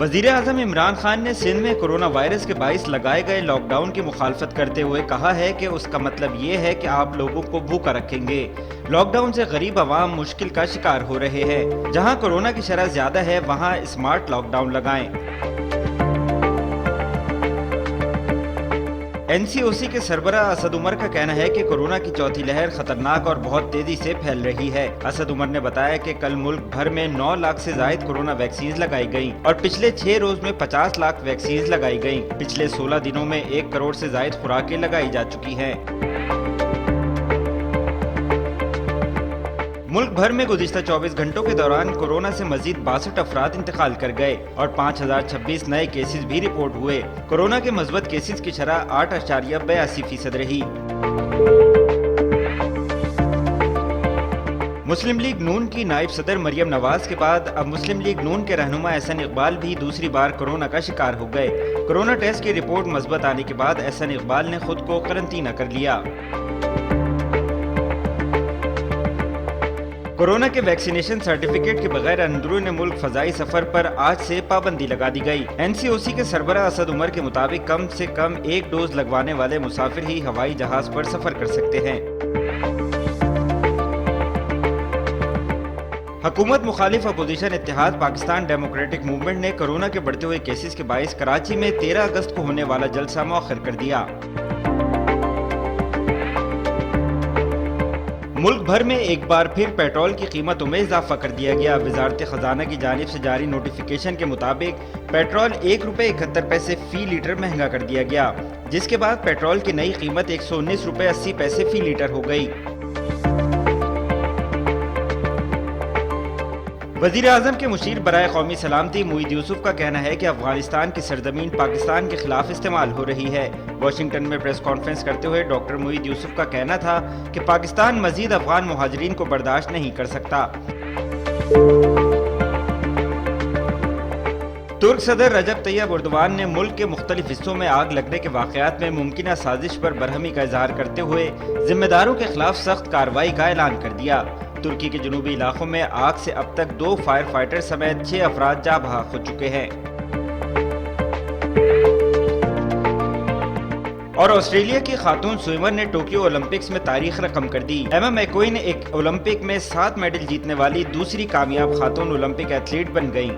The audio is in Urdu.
وزیر اعظم عمران خان نے سندھ میں کورونا وائرس کے باعث لگائے گئے لاک ڈاؤن کی مخالفت کرتے ہوئے کہا ہے کہ اس کا مطلب یہ ہے کہ آپ لوگوں کو بھوکا رکھیں گے۔ لاک ڈاؤن سے غریب عوام مشکل کا شکار ہو رہے ہیں۔ جہاں کورونا کی شرح زیادہ ہے وہاں اسمارٹ لاک ڈاؤن لگائیں۔ این سی او سی کے سربراہ اسد عمر کا کہنا ہے کہ کورونا کی چوتھی لہر خطرناک اور بہت تیزی سے پھیل رہی ہے۔ اسد عمر نے بتایا کہ کل ملک بھر میں 9 لاکھ سے زائد کورونا ویکسینز لگائی گئیں اور پچھلے 6 روز میں 50 لاکھ ویکسینز لگائی گئیں۔ پچھلے 16 دنوں میں 1 کروڑ سے زائد خوراکیں لگائی جا چکی ہیں۔ ملک بھر میں گزشتہ 24 گھنٹوں کے دوران کورونا سے مزید 62 افراد انتقال کر گئے اور 5026 نئے کیسز بھی رپورٹ ہوئے۔ کورونا کے مثبت کیسز کی شرح 8.82% رہی۔ مسلم لیگ نون کی نائب صدر مریم نواز کے بعد اب مسلم لیگ نون کے رہنما احسن اقبال بھی دوسری بار کورونا کا شکار ہو گئے۔ کورونا ٹیسٹ کی رپورٹ مثبت آنے کے بعد احسن اقبال نے خود کو قرنطینہ کر لیا۔ کورونا کے ویکسینیشن سرٹیفکیٹ کے بغیر اندرون ملک فضائی سفر پر آج سے پابندی لگا دی گئی۔ این سی او سی کے سربراہ اسد عمر کے مطابق کم سے کم 1 ڈوز لگوانے والے مسافر ہی ہوائی جہاز پر سفر کر سکتے ہیں۔ حکومت مخالف اپوزیشن اتحاد پاکستان ڈیموکریٹک موومنٹ نے کورونا کے بڑھتے ہوئے کیسز کے باعث کراچی میں 13 اگست کو ہونے والا جلسہ مؤخر کر دیا۔ ملک بھر میں ایک بار پھر پیٹرول کی قیمتوں میں اضافہ کر دیا گیا۔ وزارت خزانہ کی جانب سے جاری نوٹیفیکیشن کے مطابق پیٹرول 1 روپے 71 پیسے فی لیٹر مہنگا کر دیا گیا، جس کے بعد پیٹرول کی نئی قیمت 119 روپے 80 پیسے فی لیٹر ہو گئی۔ وزیر اعظم کے مشیر برائے قومی سلامتی معید یوسف کا کہنا ہے کہ افغانستان کی سرزمین پاکستان کے خلاف استعمال ہو رہی ہے۔ واشنگٹن میں پریس کانفرنس کرتے ہوئے ڈاکٹر معید یوسف کا کہنا تھا کہ پاکستان مزید افغان مہاجرین کو برداشت نہیں کر سکتا۔ ترک صدر رجب طیب ایردوان نے ملک کے مختلف حصوں میں آگ لگنے کے واقعات میں ممکنہ سازش پر برہمی کا اظہار کرتے ہوئے ذمہ داروں کے خلاف سخت کارروائی کا اعلان کر دیا۔ ترکی کے جنوبی علاقوں میں آگ سے اب تک 2 فائر فائٹر سمیت 6 افراد جاں بحق ہو چکے ہیں۔ اور آسٹریلیا کی خاتون سوئمر نے ٹوکیو اولمپکس میں تاریخ رقم کر دی۔ ایما میکوین ایک اولمپک میں 7 میڈل جیتنے والی دوسری کامیاب خاتون اولمپک ایتھلیٹ بن گئیں۔